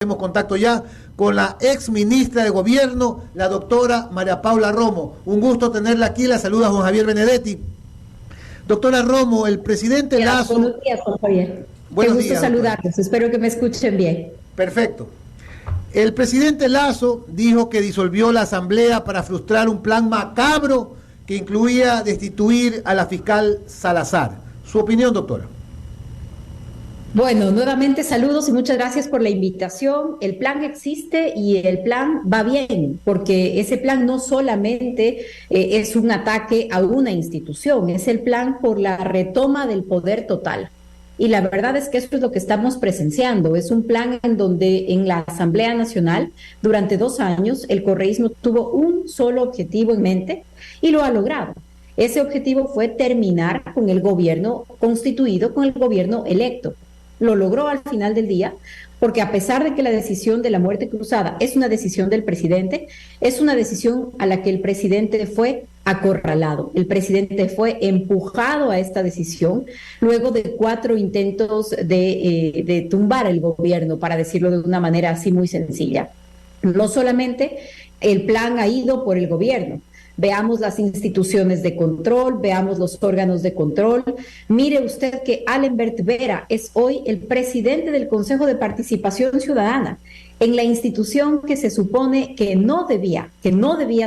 Tenemos contacto ya con la ex ministra de Gobierno, la doctora María Paula Romo. Un gusto tenerla aquí, la saluda Juan Javier Benedetti. Doctora Romo, el presidente Lasso... Buenos días, Juan Javier. Buenos Qué gusto días, saludarlos, espero que me escuchen bien. Perfecto. El presidente Lasso dijo que disolvió la asamblea para frustrar un plan macabro que incluía destituir a la fiscal Salazar. Su opinión, doctora. Bueno, nuevamente saludos y muchas gracias por la invitación. El plan existe y el plan va bien, porque ese plan no solamente es un ataque a una institución, es el plan por la retoma del poder total. Y la verdad es que eso es lo que estamos presenciando. Es un plan en donde en la Asamblea Nacional, durante 2 años, el correísmo tuvo un solo objetivo en mente y lo ha logrado. Ese objetivo fue terminar con el gobierno constituido, con el gobierno electo. Lo logró al final del día, porque a pesar de que la decisión de la muerte cruzada es una decisión del presidente, es una decisión a la que el presidente fue acorralado. El presidente fue empujado a esta decisión luego de 4 intentos de tumbar el gobierno, para decirlo de una manera así muy sencilla. No solamente el plan ha ido por el gobierno. Veamos las instituciones de control, veamos los órganos de control. Mire usted que Alenbert Vera es hoy el presidente del Consejo de Participación Ciudadana, en la institución que se supone que no debía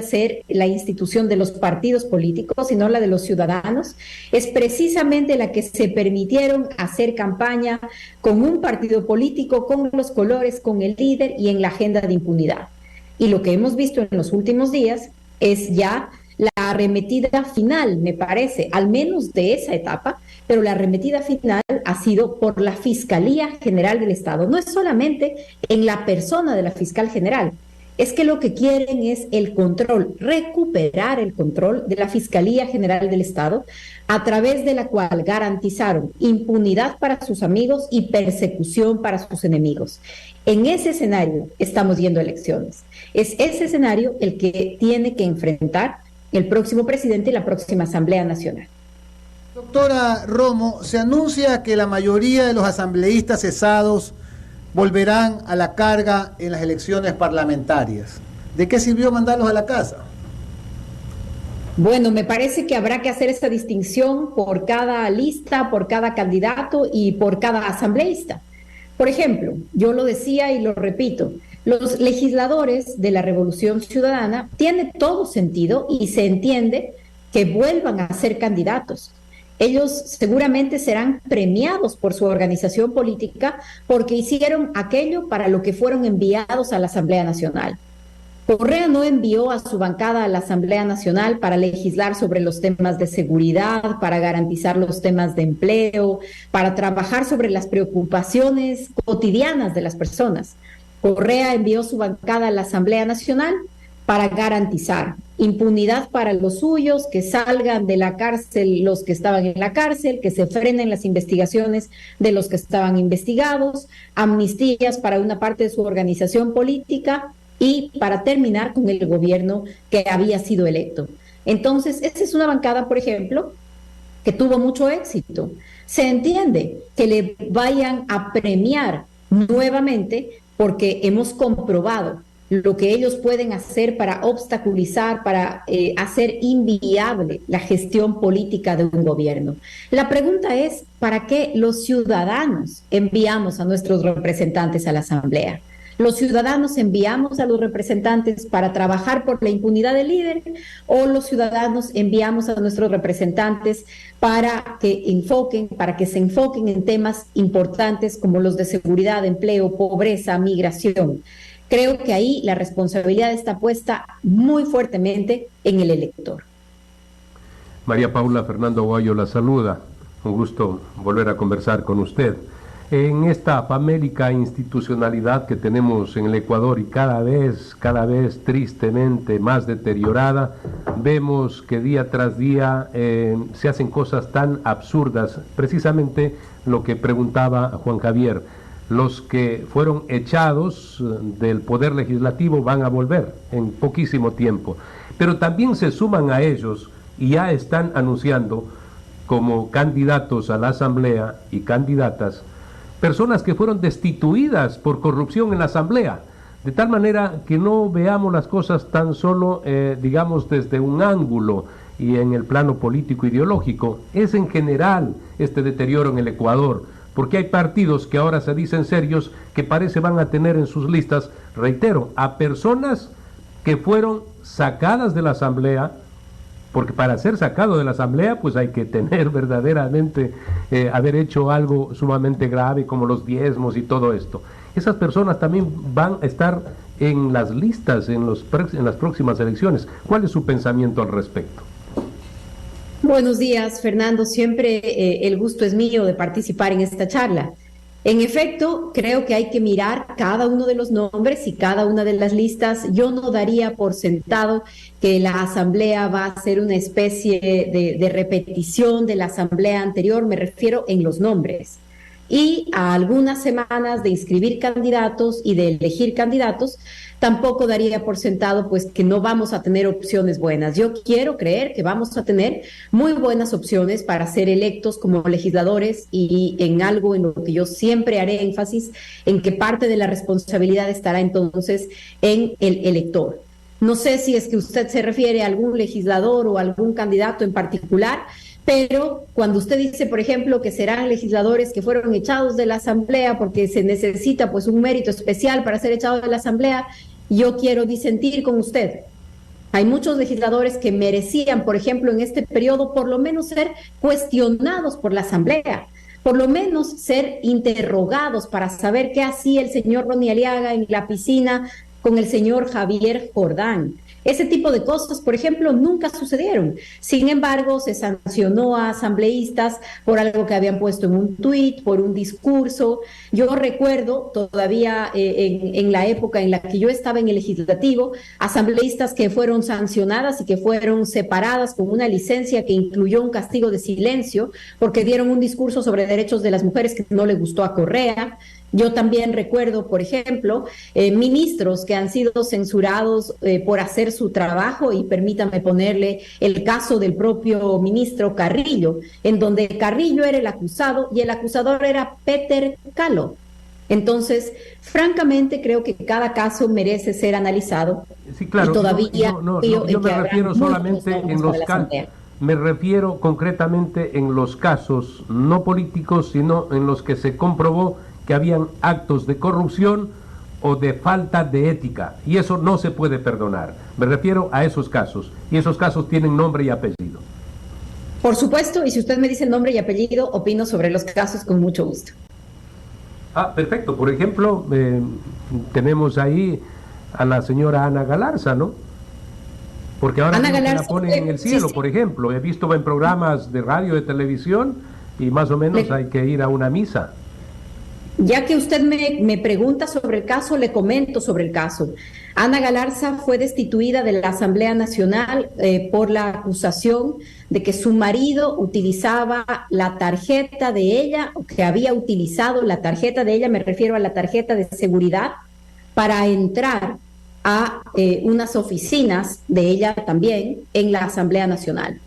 ser la institución de los partidos políticos, sino la de los ciudadanos. Es precisamente la que se permitieron hacer campaña con un partido político, con los colores, con el líder y en la agenda de impunidad. Y lo que hemos visto en los últimos días es ya la arremetida final, me parece, al menos de esa etapa, pero la arremetida final ha sido por la Fiscalía General del Estado. No es solamente en la persona de la fiscal general, es que lo que quieren es el control, recuperar el control de la Fiscalía General del Estado, a través de la cual garantizaron impunidad para sus amigos y persecución para sus enemigos. En ese escenario estamos yendo a elecciones. Es ese escenario el que tiene que enfrentar el próximo presidente y la próxima Asamblea Nacional. Doctora Romo, se anuncia que la mayoría de los asambleístas cesados volverán a la carga en las elecciones parlamentarias. ¿De qué sirvió mandarlos a la casa? Bueno, me parece que habrá que hacer esta distinción por cada lista, por cada candidato y por cada asambleísta. Por ejemplo, yo lo decía y lo repito, los legisladores de la Revolución Ciudadana tiene todo sentido y se entiende que vuelvan a ser candidatos. Ellos seguramente serán premiados por su organización política porque hicieron aquello para lo que fueron enviados a la Asamblea Nacional. Correa no envió a su bancada a la Asamblea Nacional para legislar sobre los temas de seguridad, para garantizar los temas de empleo, para trabajar sobre las preocupaciones cotidianas de las personas. Correa envió su bancada a la Asamblea Nacional para garantizar impunidad para los suyos, que salgan de la cárcel los que estaban en la cárcel, que se frenen las investigaciones de los que estaban investigados, amnistías para una parte de su organización política y para terminar con el gobierno que había sido electo. Entonces, esa es una bancada, por ejemplo, que tuvo mucho éxito. Se entiende que le vayan a premiar nuevamente porque hemos comprobado lo que ellos pueden hacer para obstaculizar, para hacer inviable la gestión política de un gobierno. La pregunta es, ¿para qué los ciudadanos enviamos a nuestros representantes a la Asamblea? ¿Los ciudadanos enviamos a los representantes para trabajar por la impunidad del líder o los ciudadanos enviamos a nuestros representantes para que se enfoquen en temas importantes como los de seguridad, empleo, pobreza, migración? Creo que ahí la responsabilidad está puesta muy fuertemente en el elector. María Paula, Fernando Aguayo la saluda. Un gusto volver a conversar con usted. En esta famélica institucionalidad que tenemos en el Ecuador y cada vez tristemente más deteriorada, vemos que día tras día se hacen cosas tan absurdas. Precisamente lo que preguntaba Juan Javier. Los que fueron echados del poder legislativo van a volver en poquísimo tiempo, pero también se suman a ellos y ya están anunciando como candidatos a la Asamblea y candidatas personas que fueron destituidas por corrupción en la Asamblea, de tal manera que no veamos las cosas tan solo, digamos, desde un ángulo y en el plano político ideológico. Es en general este deterioro en el Ecuador, porque hay partidos que ahora se dicen serios que parece van a tener en sus listas, reitero, a personas que fueron sacadas de la Asamblea, porque para ser sacado de la Asamblea pues hay que tener verdaderamente, haber hecho algo sumamente grave como los diezmos y todo esto. Esas personas también van a estar en las listas en las próximas elecciones. ¿Cuál es su pensamiento al respecto? Buenos días, Fernando. Siempre el gusto es mío de participar en esta charla. En efecto, creo que hay que mirar cada uno de los nombres y cada una de las listas. Yo no daría por sentado que la asamblea va a ser una especie de repetición de la asamblea anterior, me refiero en los nombres. Y a algunas semanas de inscribir candidatos y de elegir candidatos, tampoco daría por sentado pues que no vamos a tener opciones buenas. Yo quiero creer que vamos a tener muy buenas opciones para ser electos como legisladores, y en algo en lo que yo siempre haré énfasis, en que parte de la responsabilidad estará entonces en el elector. No sé si es que usted se refiere a algún legislador o algún candidato en particular, pero cuando usted dice, por ejemplo, que serán legisladores que fueron echados de la Asamblea porque se necesita pues un mérito especial para ser echado de la Asamblea, yo quiero disentir con usted. Hay muchos legisladores que merecían, por ejemplo, en este periodo, por lo menos ser cuestionados por la Asamblea, por lo menos ser interrogados para saber qué hacía el señor Ronnie Aliaga en la piscina con el señor Javier Jordán. Ese tipo de cosas, por ejemplo, nunca sucedieron. Sin embargo, se sancionó a asambleístas por algo que habían puesto en un tuit, por un discurso. Yo recuerdo todavía en la época en la que yo estaba en el legislativo, asambleístas que fueron sancionadas y que fueron separadas con una licencia que incluyó un castigo de silencio porque dieron un discurso sobre derechos de las mujeres que no le gustó a Correa. Yo también recuerdo, por ejemplo, ministros que han sido censurados por hacer su trabajo, y permítame ponerle el caso del propio ministro Carrillo, en donde Carrillo era el acusado y el acusador era Peter Calo. Entonces, francamente, creo que cada caso merece ser analizado. Sí, claro. Y todavía yo me refiero solamente en los casos. Me refiero concretamente en los casos no políticos, sino en los que se comprobó que habían actos de corrupción o de falta de ética, y eso no se puede perdonar. Me refiero a esos casos, y esos casos tienen nombre y apellido. Por supuesto, y si usted me dice nombre y apellido, opino sobre los casos con mucho gusto. Perfecto. Por ejemplo, tenemos ahí a la señora Ana Galarza, ¿no? Porque ahora la ponen en el cielo, sí. Por ejemplo, he visto en programas de radio, de televisión, y más o menos hay que ir a una misa. Ya que usted me pregunta sobre el caso, le comento sobre el caso. Ana Galarza fue destituida de la Asamblea Nacional por la acusación de que su marido utilizaba la tarjeta de ella, o que había utilizado la tarjeta de ella, me refiero a la tarjeta de seguridad, para entrar a unas oficinas de ella también en la Asamblea Nacional.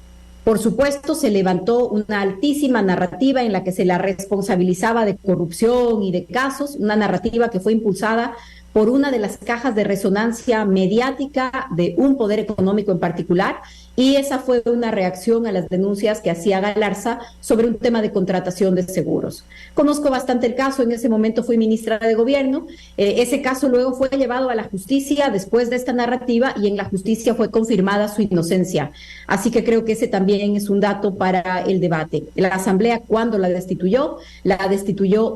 Por supuesto, se levantó una altísima narrativa en la que se la responsabilizaba de corrupción y de casos, una narrativa que fue impulsada por una de las cajas de resonancia mediática de un poder económico en particular, y esa fue una reacción a las denuncias que hacía Galarza sobre un tema de contratación de seguros. Conozco bastante el caso, en ese momento fui ministra de Gobierno, ese caso luego fue llevado a la justicia después de esta narrativa, y en la justicia fue confirmada su inocencia. Así que creo que ese también es un dato para el debate. La Asamblea, cuando la destituyó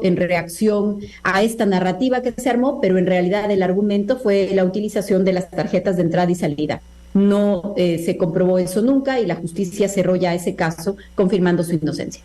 en reacción a esta narrativa que se armó, pero en realidad el argumento fue la utilización de las tarjetas de entrada y salida. No se comprobó eso nunca, y la justicia cerró ya ese caso confirmando su inocencia.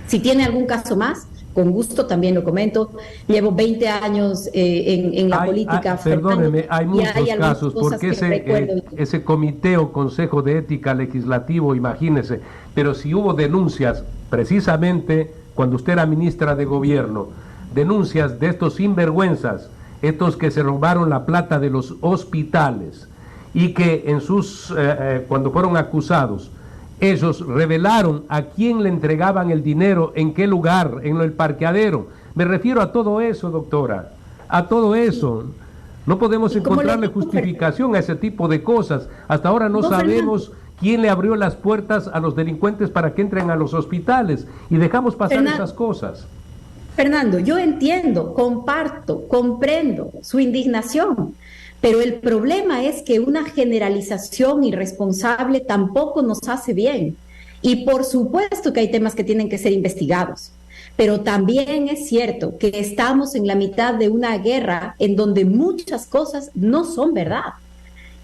Si tiene algún caso más, con gusto también lo comento. Llevo 20 años en la política. Perdóneme, hay muchos casos, porque ese comité o consejo de ética legislativo, imagínese, pero si hubo denuncias, precisamente cuando usted era ministra de Gobierno, denuncias de estos sinvergüenzas, estos que se robaron la plata de los hospitales, y que cuando fueron acusados, Esos revelaron a quién le entregaban el dinero, en qué lugar, en el parqueadero. Me refiero a todo eso, doctora, a todo eso. No podemos encontrarle justificación a ese tipo de cosas. Hasta ahora no sabemos quién le abrió las puertas a los delincuentes para que entren a los hospitales y dejamos pasar esas cosas. Fernando, yo entiendo, comparto, comprendo su indignación, pero el problema es que una generalización irresponsable tampoco nos hace bien. Y por supuesto que hay temas que tienen que ser investigados, pero también es cierto que estamos en la mitad de una guerra en donde muchas cosas no son verdad.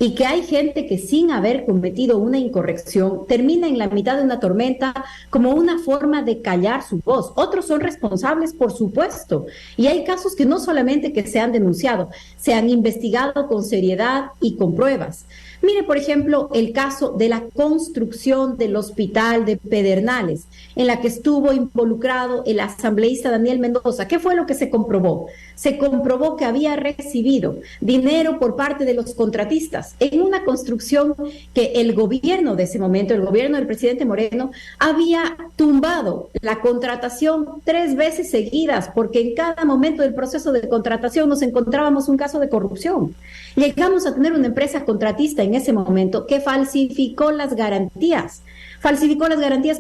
Y que hay gente que sin haber cometido una incorrección termina en la mitad de una tormenta como una forma de callar su voz. Otros son responsables, por supuesto, y hay casos que no solamente que se han denunciado, se han investigado con seriedad y con pruebas. Mire, por ejemplo, el caso de la construcción del hospital de Pedernales, en la que estuvo involucrado el asambleísta Daniel Mendoza. ¿Qué fue lo que se comprobó? Se comprobó que había recibido dinero por parte de los contratistas en una construcción que el gobierno de ese momento, el gobierno del presidente Moreno, había tumbado la contratación 3 veces seguidas, porque en cada momento del proceso de contratación nos encontrábamos un caso de corrupción. Llegamos a tener una empresa contratista en ese momento que falsificó las garantías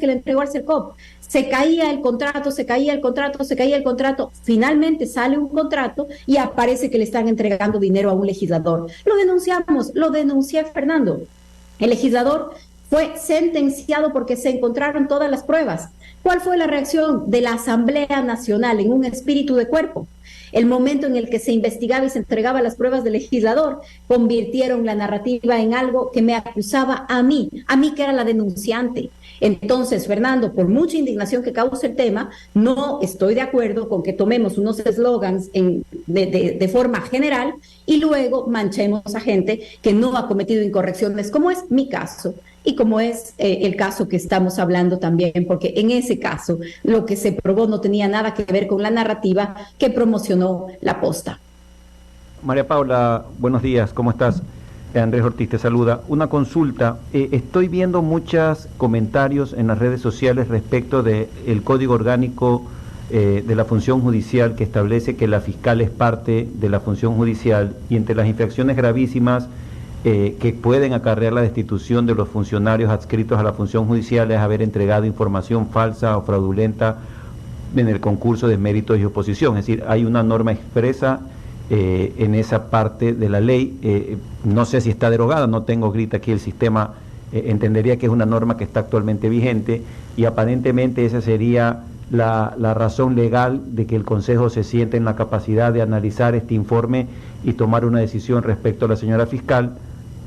que le entregó al CERCOP. Se caía el contrato, finalmente sale un contrato y aparece que le están entregando dinero a un legislador. Lo denunciamos, lo denuncié, Fernando. El legislador fue sentenciado porque se encontraron todas las pruebas. ¿Cuál fue la reacción de la Asamblea Nacional en un espíritu de cuerpo? El momento en el que se investigaba y se entregaba las pruebas del legislador, convirtieron la narrativa en algo que me acusaba a mí que era la denunciante. Entonces, Fernando, por mucha indignación que causa el tema, no estoy de acuerdo con que tomemos unos eslogans de forma general y luego manchemos a gente que no ha cometido incorrecciones, como es mi caso y como es el caso que estamos hablando también, porque en ese caso lo que se probó no tenía nada que ver con la narrativa que promocionó la Posta. María Paula, buenos días, ¿cómo estás? Andrés Ortiz te saluda. Una consulta, estoy viendo muchos comentarios en las redes sociales respecto del Código Orgánico de la Función Judicial, que establece que la fiscal es parte de la función judicial, y entre las infracciones gravísimas que pueden acarrear la destitución de los funcionarios adscritos a la función judicial es haber entregado información falsa o fraudulenta en el concurso de méritos y oposición. Es decir, hay una norma expresa en esa parte de la ley. No sé si está derogada, no tengo grita aquí el sistema, entendería que es una norma que está actualmente vigente y aparentemente esa sería la razón legal de que el Consejo se siente en la capacidad de analizar este informe y tomar una decisión respecto a la señora fiscal,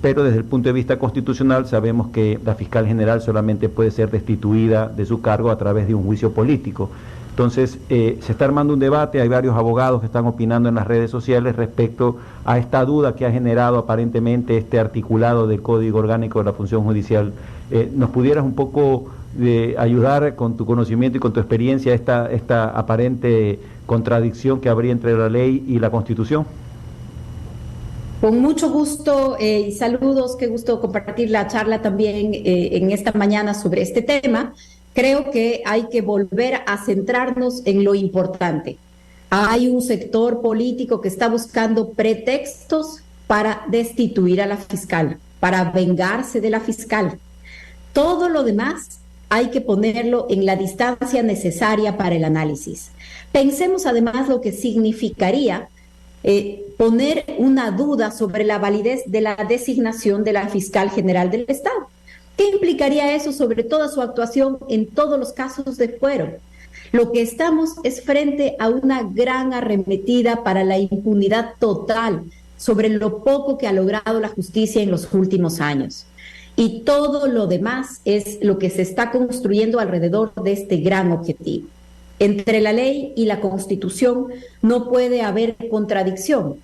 pero desde el punto de vista constitucional sabemos que la fiscal general solamente puede ser destituida de su cargo a través de un juicio político. Entonces, se está armando un debate, hay varios abogados que están opinando en las redes sociales respecto a esta duda que ha generado aparentemente este articulado del Código Orgánico de la Función Judicial. ¿Nos pudieras un poco ayudar con tu conocimiento y con tu experiencia esta aparente contradicción que habría entre la ley y la Constitución? Con mucho gusto y saludos, qué gusto compartir la charla también en esta mañana sobre este tema. Creo que hay que volver a centrarnos en lo importante. Hay un sector político que está buscando pretextos para destituir a la fiscal, para vengarse de la fiscal. Todo lo demás hay que ponerlo en la distancia necesaria para el análisis. Pensemos además lo que significaría poner una duda sobre la validez de la designación de la fiscal general del Estado. ¿Qué implicaría eso sobre toda su actuación en todos los casos de fuero? Lo que estamos es frente a una gran arremetida para la impunidad total sobre lo poco que ha logrado la justicia en los últimos años. Y todo lo demás es lo que se está construyendo alrededor de este gran objetivo. Entre la ley y la Constitución no puede haber contradicción,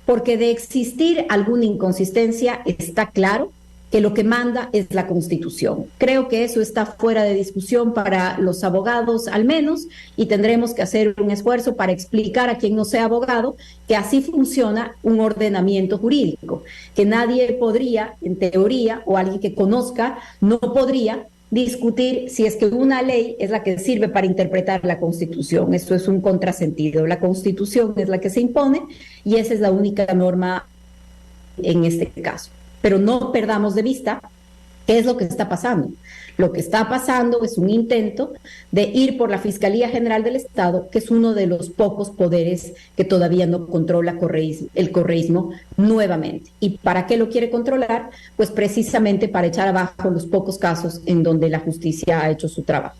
porque de existir alguna inconsistencia está claro que lo que manda es la Constitución. Creo que eso está fuera de discusión para los abogados al menos, y tendremos que hacer un esfuerzo para explicar a quien no sea abogado que así funciona un ordenamiento jurídico, que nadie podría, en teoría, o alguien que conozca, no podría discutir si es que una ley es la que sirve para interpretar la Constitución. Eso es un contrasentido. La Constitución es la que se impone y esa es la única norma en este caso. Pero no perdamos de vista qué es lo que está pasando. Lo que está pasando es un intento de ir por la Fiscalía General del Estado, que es uno de los pocos poderes que todavía no controla el correísmo nuevamente. ¿Y para qué lo quiere controlar? Pues precisamente para echar abajo los pocos casos en donde la justicia ha hecho su trabajo.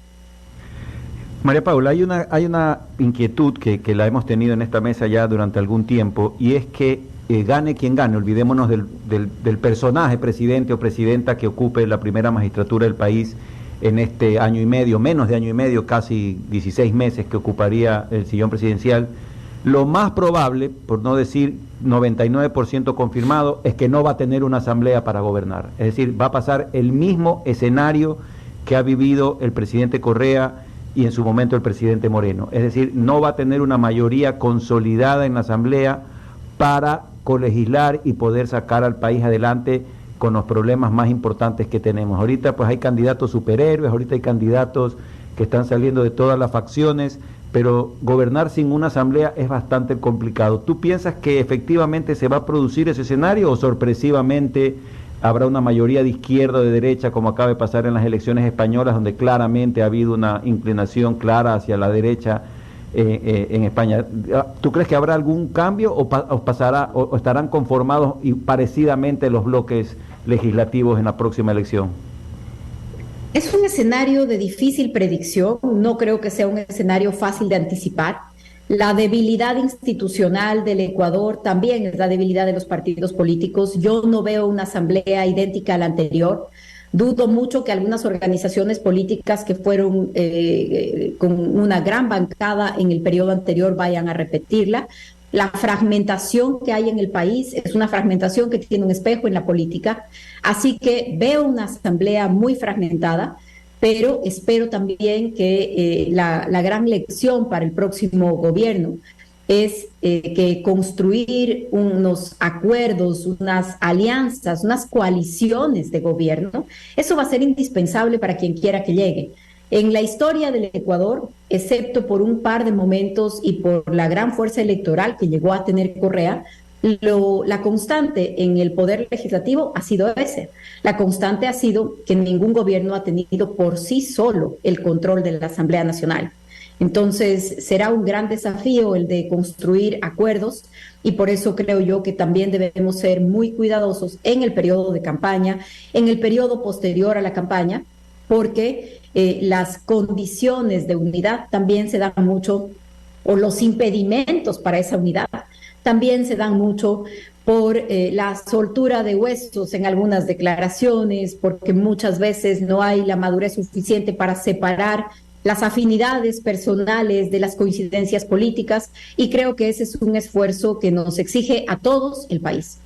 María Paula, hay una inquietud que la hemos tenido en esta mesa ya durante algún tiempo, y es que gane quien gane, olvidémonos del personaje presidente o presidenta que ocupe la primera magistratura del país en este año y medio, menos de año y medio, casi 16 meses que ocuparía el sillón presidencial. Lo más probable, por no decir 99% confirmado, es que no va a tener una asamblea para gobernar. Es decir, va a pasar el mismo escenario que ha vivido el presidente Correa y en su momento el presidente Moreno. Es decir, no va a tener una mayoría consolidada en la asamblea para colegislar y poder sacar al país adelante con los problemas más importantes que tenemos. Ahorita pues hay candidatos superhéroes, ahorita hay candidatos que están saliendo de todas las facciones, pero gobernar sin una asamblea es bastante complicado. ¿Tú piensas que efectivamente se va a producir ese escenario o sorpresivamente habrá una mayoría de izquierda o de derecha, como acaba de pasar en las elecciones españolas, donde claramente ha habido una inclinación clara hacia la derecha en España? ¿Tú crees que habrá algún cambio o estarán conformados y parecidamente los bloques legislativos en la próxima elección? Es un escenario de difícil predicción, no creo que sea un escenario fácil de anticipar. La debilidad institucional del Ecuador también es la debilidad de los partidos políticos. Yo no veo una asamblea idéntica a la anterior. Dudo mucho que algunas organizaciones políticas que fueron con una gran bancada en el periodo anterior vayan a repetirla. La fragmentación que hay en el país es una fragmentación que tiene un espejo en la política. Así que veo una asamblea muy fragmentada, pero espero también que la gran lección para el próximo gobierno es que construir unos acuerdos, unas alianzas, unas coaliciones de gobierno, eso va a ser indispensable para quien quiera que llegue. En la historia del Ecuador, excepto por un par de momentos y por la gran fuerza electoral que llegó a tener Correa, la constante en el poder legislativo ha sido ese. La constante ha sido que ningún gobierno ha tenido por sí solo el control de la Asamblea Nacional. Entonces, será un gran desafío el de construir acuerdos y por eso creo yo que también debemos ser muy cuidadosos en el periodo de campaña, en el periodo posterior a la campaña, porque las condiciones de unidad también se dan mucho, o los impedimentos para esa unidad también se dan mucho por la soltura de huesos en algunas declaraciones, porque muchas veces no hay la madurez suficiente para separar las afinidades personales de las coincidencias políticas, y creo que ese es un esfuerzo que nos exige a todos el país.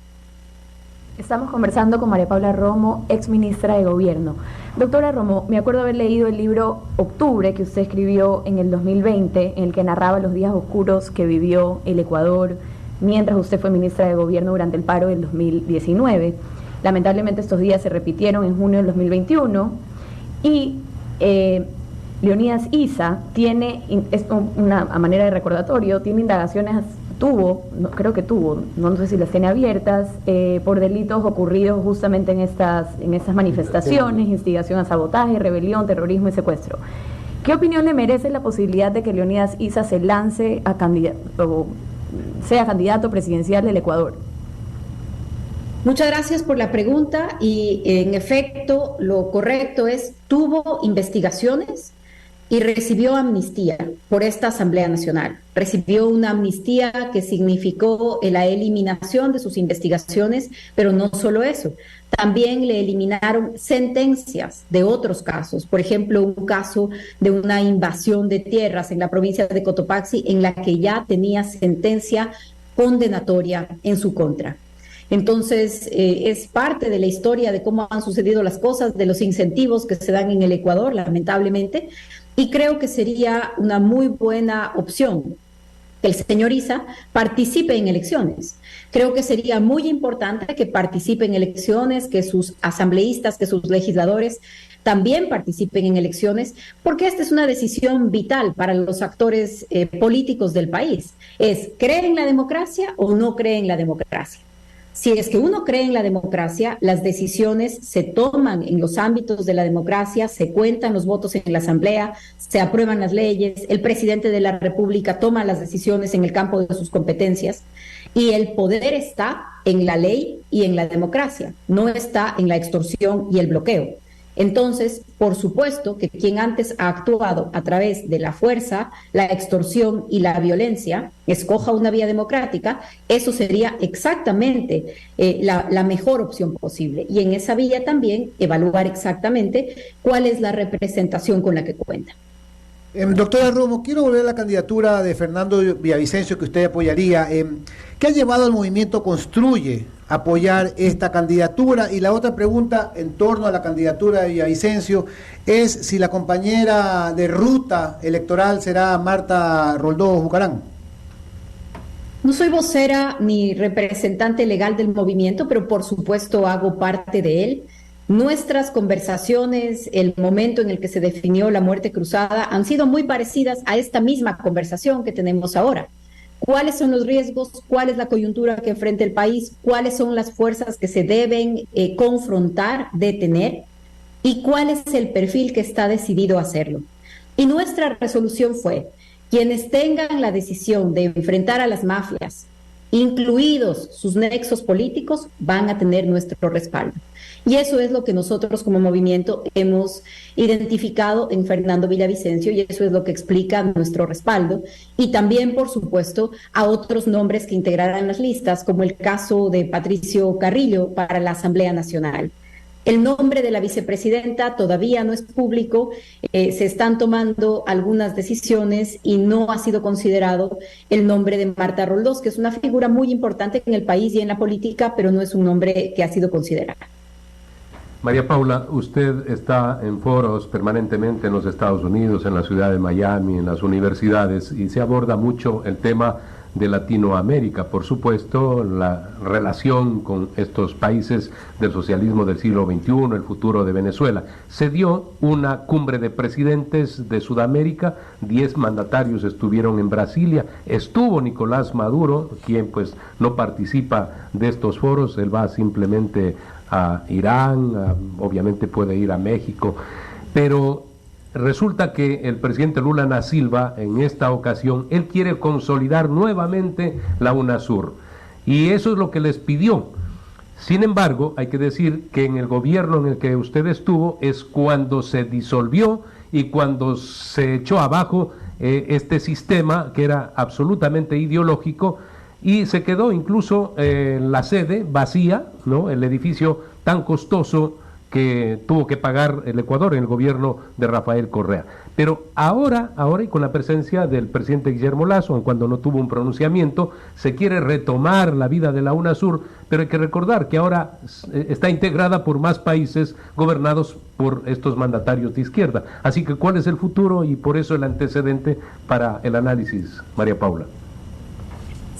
Estamos conversando con María Paula Romo, ex ministra de Gobierno. Doctora Romo, me acuerdo haber leído el libro Octubre que usted escribió en el 2020, en el que narraba los días oscuros que vivió el Ecuador mientras usted fue ministra de Gobierno durante el paro del 2019. Lamentablemente estos días se repitieron en junio del 2021 y Leonidas Issa tiene, es una manera de recordatorio, tiene indagaciones, no sé si las tiene abiertas, por delitos ocurridos justamente en estas manifestaciones, instigación a sabotaje, rebelión, terrorismo y secuestro. ¿Qué opinión le merece la posibilidad de que Leonidas Issa se lance a sea candidato presidencial del Ecuador? Muchas gracias por la pregunta y en efecto lo correcto es, tuvo investigaciones y recibió amnistía por esta Asamblea Nacional. Recibió una amnistía que significó la eliminación de sus investigaciones, pero no solo eso, también le eliminaron sentencias de otros casos. Por ejemplo, un caso de una invasión de tierras en la provincia de Cotopaxi, en la que ya tenía sentencia condenatoria en su contra. Entonces, es parte de la historia de cómo han sucedido las cosas, de los incentivos que se dan en el Ecuador, lamentablemente, y creo que sería una muy buena opción que el señor Issa participe en elecciones. Creo que sería muy importante que participe en elecciones, que sus asambleístas, que sus legisladores también participen en elecciones, porque esta es una decisión vital para los actores políticos del país. Es, ¿cree en la democracia o no cree en la democracia? Si es que uno cree en la democracia, las decisiones se toman en los ámbitos de la democracia, se cuentan los votos en la Asamblea, se aprueban las leyes, el presidente de la República toma las decisiones en el campo de sus competencias y el poder está en la ley y en la democracia, no está en la extorsión y el bloqueo. Entonces, por supuesto que quien antes ha actuado a través de la fuerza, la extorsión y la violencia, escoja una vía democrática, eso sería exactamente la mejor opción posible. Y en esa vía también evaluar exactamente cuál es la representación con la que cuenta. Doctora Romo, quiero volver a la candidatura de Fernando Villavicencio que usted apoyaría. ¿Qué ha llevado al movimiento Construye a apoyar esta candidatura? Y la otra pregunta en torno a la candidatura de Villavicencio es si la compañera de ruta electoral será Marta Roldós Bucaram. No soy vocera ni representante legal del movimiento, pero por supuesto hago parte de él. Nuestras conversaciones, el momento en el que se definió la muerte cruzada, han sido muy parecidas a esta misma conversación que tenemos ahora. ¿Cuáles son los riesgos? ¿Cuál es la coyuntura que enfrenta el país? ¿Cuáles son las fuerzas que se deben confrontar, detener? ¿Y cuál es el perfil que está decidido a hacerlo? Y nuestra resolución fue, quienes tengan la decisión de enfrentar a las mafias, incluidos sus nexos políticos, van a tener nuestro respaldo. Y eso es lo que nosotros como movimiento hemos identificado en Fernando Villavicencio y eso es lo que explica nuestro respaldo. Y también, por supuesto, a otros nombres que integrarán las listas, como el caso de Patricio Carrillo para la Asamblea Nacional. El nombre de la vicepresidenta todavía no es público, se están tomando algunas decisiones y no ha sido considerado el nombre de Marta Roldós, que es una figura muy importante en el país y en la política, pero no es un nombre que ha sido considerado. María Paula, usted está en foros permanentemente en los Estados Unidos, en la ciudad de Miami, en las universidades, y se aborda mucho el tema de Latinoamérica, por supuesto, la relación con estos países del socialismo del siglo XXI, el futuro de Venezuela. Se dio una cumbre de presidentes de Sudamérica, 10 mandatarios estuvieron en Brasilia, estuvo Nicolás Maduro, quien pues no participa de estos foros, él va simplemente a Irán, obviamente puede ir a México, pero resulta que el presidente Lula da Silva, en esta ocasión, él quiere consolidar nuevamente la UNASUR, y eso es lo que les pidió. Sin embargo, hay que decir que en el gobierno en el que usted estuvo es cuando se disolvió y cuando se echó abajo este sistema que era absolutamente ideológico, y se quedó incluso la sede vacía, ¿no? El edificio tan costoso que tuvo que pagar el Ecuador en el gobierno de Rafael Correa. Pero ahora y con la presencia del presidente Guillermo Lasso, aun cuando no tuvo un pronunciamiento, se quiere retomar la vida de la UNASUR, pero hay que recordar que ahora está integrada por más países gobernados por estos mandatarios de izquierda. Así que, ¿cuál es el futuro? Y por eso el antecedente para el análisis, María Paula.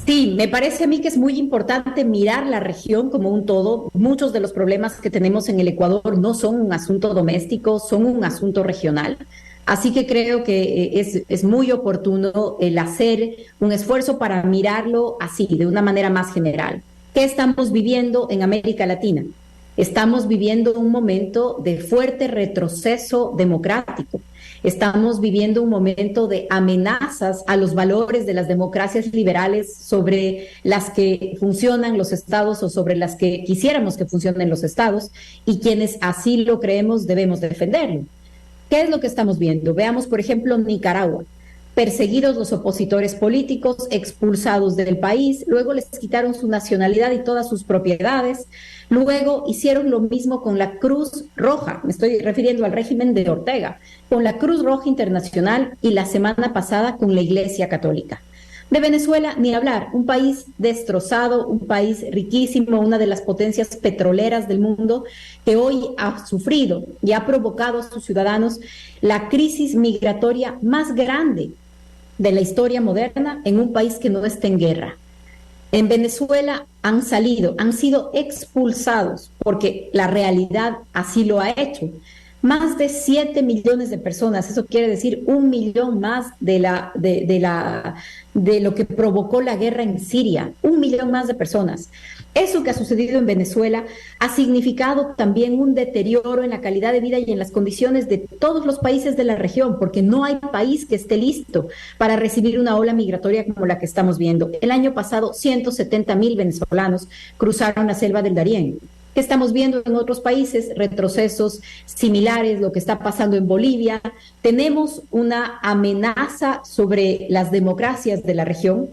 Sí, me parece a mí que es muy importante mirar la región como un todo. Muchos de los problemas que tenemos en el Ecuador no son un asunto doméstico, son un asunto regional. Así que creo que es muy oportuno el hacer un esfuerzo para mirarlo así, de una manera más general. ¿Qué estamos viviendo en América Latina? Estamos viviendo un momento de fuerte retroceso democrático. Estamos viviendo un momento de amenazas a los valores de las democracias liberales sobre las que funcionan los estados o sobre las que quisiéramos que funcionen los estados, y quienes así lo creemos debemos defenderlo. ¿Qué es lo que estamos viendo? Veamos, por ejemplo, Nicaragua. Perseguidos los opositores políticos, expulsados del país, luego les quitaron su nacionalidad y todas sus propiedades, luego hicieron lo mismo con la Cruz Roja, me estoy refiriendo al régimen de Ortega, con la Cruz Roja Internacional y la semana pasada con la Iglesia Católica. De Venezuela, ni hablar, un país destrozado, un país riquísimo, una de las potencias petroleras del mundo, que hoy ha sufrido y ha provocado a sus ciudadanos la crisis migratoria más grande de la historia moderna en un país que no está en guerra. En Venezuela han sido expulsados, porque la realidad así lo ha hecho, Más de 7 millones de personas, eso quiere decir 1 millón más de lo que provocó la guerra en Siria, 1 millón más de personas. Eso que ha sucedido en Venezuela ha significado también un deterioro en la calidad de vida y en las condiciones de todos los países de la región, porque no hay país que esté listo para recibir una ola migratoria como la que estamos viendo. El año pasado, 170,000 venezolanos cruzaron la selva del Darién. ¿Qué estamos viendo en otros países? Retrocesos similares, lo que está pasando en Bolivia. Tenemos una amenaza sobre las democracias de la región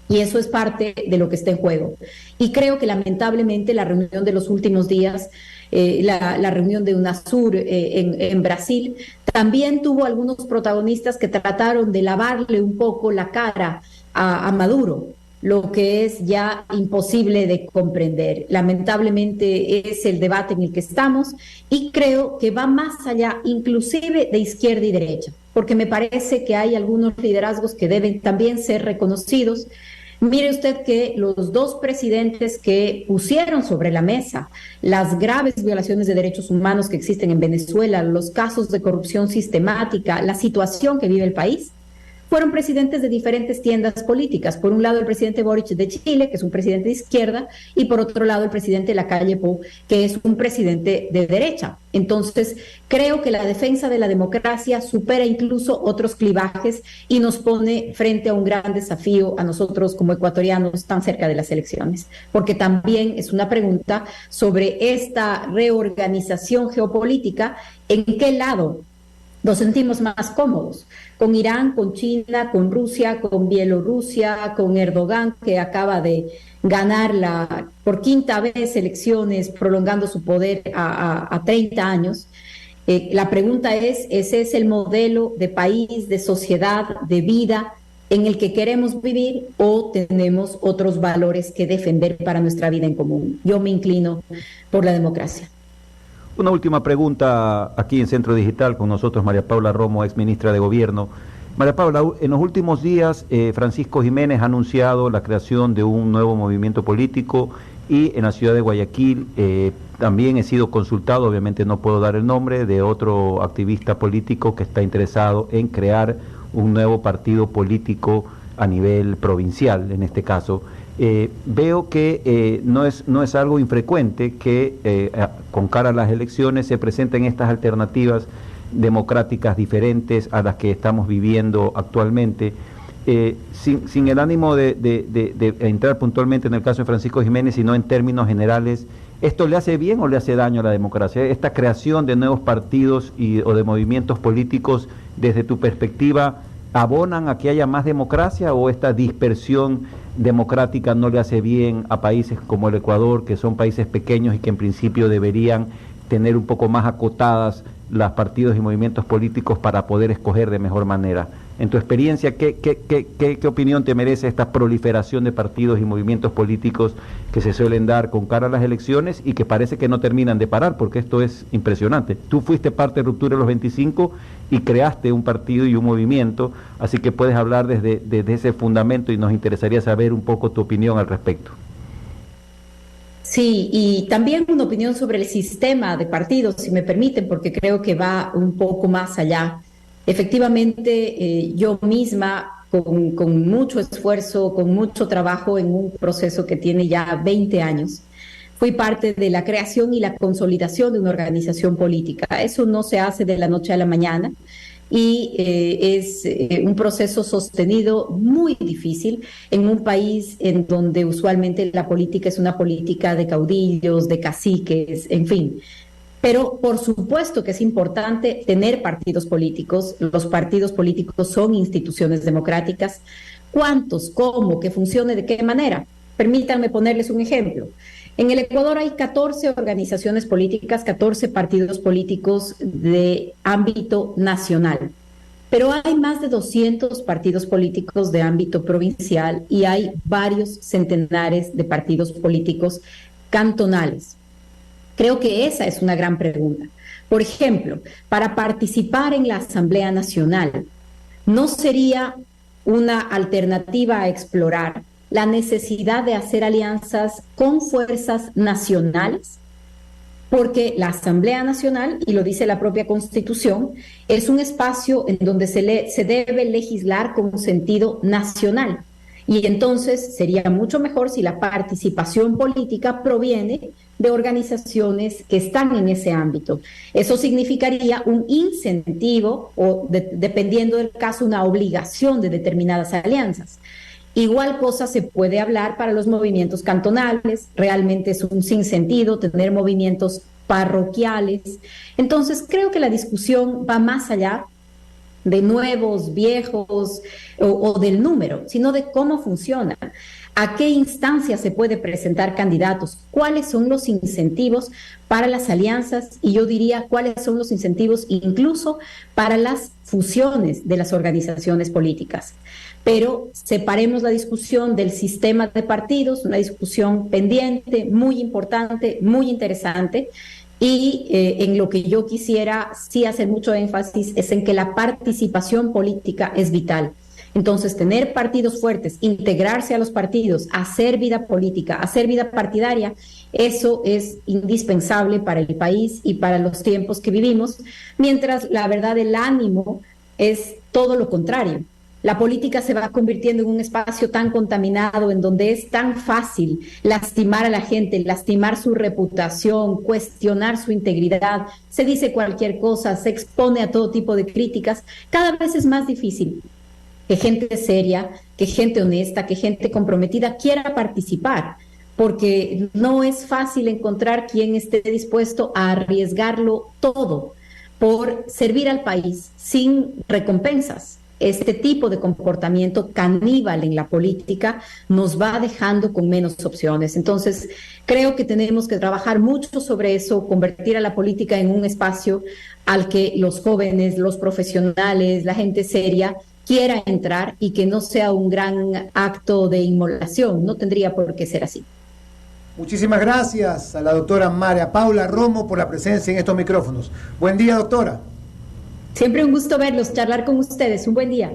y eso es parte de lo que está en juego. Y creo que lamentablemente la reunión de los últimos días, la reunión de UNASUR en Brasil, también tuvo algunos protagonistas que trataron de lavarle un poco la cara a Maduro, lo que es ya imposible de comprender. Lamentablemente es el debate en el que estamos y creo que va más allá inclusive de izquierda y derecha, porque me parece que hay algunos liderazgos que deben también ser reconocidos. Mire usted que los dos presidentes que pusieron sobre la mesa las graves violaciones de derechos humanos que existen en Venezuela, los casos de corrupción sistemática, la situación que vive el país, fueron presidentes de diferentes tiendas políticas. Por un lado, el presidente Boric de Chile, que es un presidente de izquierda, y por otro lado, el presidente Lacalle Pou, que es un presidente de derecha. Entonces, creo que la defensa de la democracia supera incluso otros clivajes y nos pone frente a un gran desafío a nosotros como ecuatorianos tan cerca de las elecciones, porque también es una pregunta sobre esta reorganización geopolítica, ¿en qué lado nos sentimos más cómodos? Con Irán, con China, con Rusia, con Bielorrusia, con Erdogan, que acaba de ganar por quinta vez elecciones, prolongando su poder a 30 años. La pregunta es, ¿ese es el modelo de país, de sociedad, de vida en el que queremos vivir o tenemos otros valores que defender para nuestra vida en común? Yo me inclino por la democracia. Una última pregunta aquí en Centro Digital con nosotros María Paula Romo, ex ministra de Gobierno. María Paula, en los últimos días Francisco Jiménez ha anunciado la creación de un nuevo movimiento político y en la ciudad de Guayaquil también he sido consultado, obviamente no puedo dar el nombre, de otro activista político que está interesado en crear un nuevo partido político a nivel provincial, en este caso. Veo que no es algo infrecuente que con cara a las elecciones se presenten estas alternativas democráticas diferentes a las que estamos viviendo actualmente, sin el ánimo de entrar puntualmente en el caso de Francisco Jiménez, sino en términos generales. ¿Esto le hace bien o le hace daño a la democracia? ¿Esta creación de nuevos partidos o de movimientos políticos, desde tu perspectiva, abonan a que haya más democracia o esta dispersión democrática no le hace bien a países como el Ecuador, que son países pequeños y que en principio deberían tener un poco más acotadas los partidos y movimientos políticos para poder escoger de mejor manera? En tu experiencia, ¿qué opinión te merece esta proliferación de partidos y movimientos políticos que se suelen dar con cara a las elecciones y que parece que no terminan de parar, porque esto es impresionante? Tú fuiste parte de Ruptura de los 25 y creaste un partido y un movimiento, así que puedes hablar desde ese fundamento y nos interesaría saber un poco tu opinión al respecto. Sí, y también una opinión sobre el sistema de partidos, si me permiten, porque creo que va un poco más allá. Efectivamente, yo misma, con mucho esfuerzo, con mucho trabajo en un proceso que tiene ya 20 años, fui parte de la creación y la consolidación de una organización política. Eso no se hace de la noche a la mañana y es un proceso sostenido muy difícil en un país en donde usualmente la política es una política de caudillos, de caciques, en fin. Pero por supuesto que es importante tener partidos políticos. Los partidos políticos son instituciones democráticas. ¿Cuántos? ¿Cómo? ¿Que funcione? ¿De qué manera? Permítanme ponerles un ejemplo. En el Ecuador hay 14 organizaciones políticas, 14 partidos políticos de ámbito nacional, pero hay más de 200 partidos políticos de ámbito provincial y hay varios centenares de partidos políticos cantonales. Creo que esa es una gran pregunta. Por ejemplo, para participar en la Asamblea Nacional, ¿no sería una alternativa a explorar la necesidad de hacer alianzas con fuerzas nacionales? porque la Asamblea Nacional, y lo dice la propia Constitución, es un espacio en donde se debe legislar con sentido nacional. Y entonces sería mucho mejor si la participación política proviene de organizaciones que están en ese ámbito. Eso significaría un incentivo o, dependiendo del caso, una obligación de determinadas alianzas. Igual cosa se puede hablar para los movimientos cantonales, realmente es un sinsentido tener movimientos parroquiales. Entonces creo que la discusión va más allá de nuevos, viejos o del número, sino de cómo funciona, a qué instancia se puede presentar candidatos, cuáles son los incentivos para las alianzas y yo diría cuáles son los incentivos incluso para las fusiones de las organizaciones políticas. Pero separemos la discusión del sistema de partidos, una discusión pendiente, muy importante, muy interesante. Y en lo que yo quisiera sí hacer mucho énfasis es en que la participación política es vital. Entonces, tener partidos fuertes, integrarse a los partidos, hacer vida política, hacer vida partidaria, eso es indispensable para el país y para los tiempos que vivimos, mientras la verdad el ánimo es todo lo contrario. La política se va convirtiendo en un espacio tan contaminado en donde es tan fácil lastimar a la gente, lastimar su reputación, cuestionar su integridad, se dice cualquier cosa, se expone a todo tipo de críticas. Cada vez es más difícil que gente seria, que gente honesta, que gente comprometida quiera participar, porque no es fácil encontrar quien esté dispuesto a arriesgarlo todo por servir al país sin recompensas. Este tipo de comportamiento caníbal en la política nos va dejando con menos opciones. Entonces, creo que tenemos que trabajar mucho sobre eso, convertir a la política en un espacio al que los jóvenes, los profesionales, la gente seria quiera entrar y que no sea un gran acto de inmolación. No tendría por qué ser así. Muchísimas gracias a la doctora María Paula Romo por la presencia en estos micrófonos. Buen día, doctora. Siempre un gusto verlos, charlar con ustedes. Un buen día.